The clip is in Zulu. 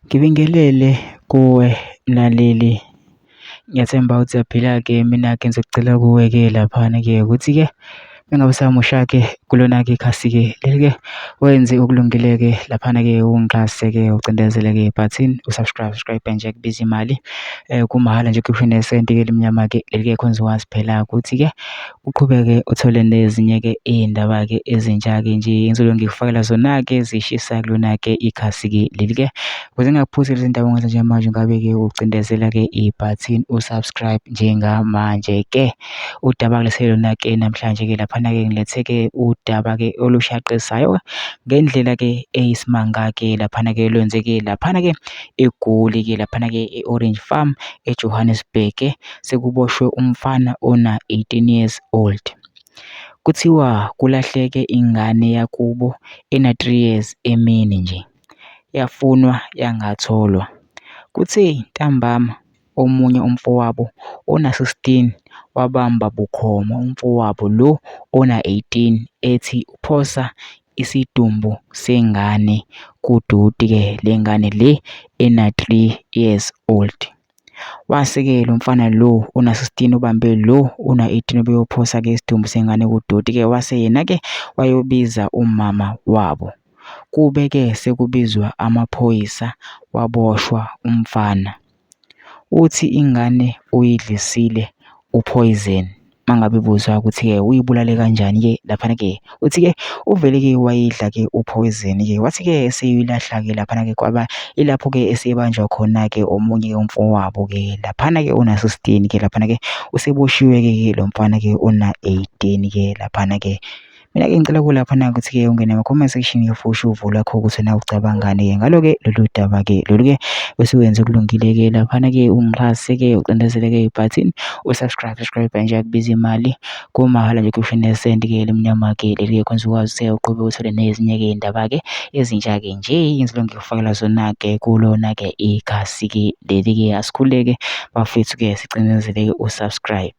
Ngibingelele kuwe mlaleli, ngiyathemba ukuthi uyaphila-ke. Mina-ke ngizokucela kuwe-ke laphana-ke ukuthi-ke mengabe usamusha-ke kulona-ke ikhasi-ke leli-ke wenze okulungile-ke laphana-ke ungixhase-ke ucindezele-ke ibhathini usubscribe nje kubiza imali kumahhala nje khipha nesenti-ke elimnyama-ke leli-ke khona uzokwazi phela ukuthi-ke uqhubeke uthole nezinye-ke iy'ndaba-ke ezintsha-ke nje engizobe ngikufakela zona-ke zishisa kulona-ke ikhasi-ke leli-ke. Ukuze ngingakuphuzi lezi ndaba ongenza njengamanje ngabe-ke ucindezela-ke ibhathini usubscribe njengamanje-ke. Udaba kulethele lona-ke namhlanje-ke laphana-ke ngilethe-ke udaba-ke olushaqisayo ngendlela-ke eyisimanga-ke laphana-ke lwenzeke laphana-ke eGoli-ke laphana-ke e-Orange Farm eJohannesburg-ke sekuboshwe umfana ona-18 years old. Kuthiwa kulahleke ingane yakubo ena-3 years emini nje, yafunwa yangatholwa. Kuthe ntambama omunye umfowabo ona-16 wabamba bukhoma umfowabo lo ona-18 ethi uphosa isidumbu sengane kudoti-ke lengane le ena-3 years old. Wase-ke lo mfana lo ona-16 ubambe lo ona-18 obeyophosa-ke isidumbu sengane kudoti-ke wase yena-ke wayobiza umama wabo. Kube-ke sekubizwa amaphoyisa waboshwa umfana. Uthi ingane uyidlisile uphoyizeni. Mangabe ibuzwa ukuthi-ke uyibulale kanjani-ke laphana-ke uthi-ke uvele-ke wayidla-ke uphoyizeni-ke wathi-ke eseyilahla-ke laphana-ke kwaba ilapho-ke esebanjwa khona-ke omunye umfowabo-ke laphana-ke ona-16-ke laphana-ke useboshiwe-ke lo mfana-ke ona-18-ke laphana-ke. Mina-ke ngicela kulaphana ukuthi-ke ungene ama-comment section-ke for usho uvo lwakho ukuthi na ucabangani-ke ngalo-ke lolu daba-ke lolu-ke bese wenza okulungile-ke laphana-ke ungixhase-ke ucindezele-ke ibhathini usubscribe nje kubiza imali kumahhala nje khipha nesenti-ke elimnyama-ke leli-ke khona uzokwazi ukuthi uqhubeke uthole nezinye-ke iy'ndaba-ke ezintsha-ke nje engizobe ngikufakela zona-ke kulona-ke ikhasi-ke leli-ke asikhuleke bafethu-ke sicindezele usubscribe.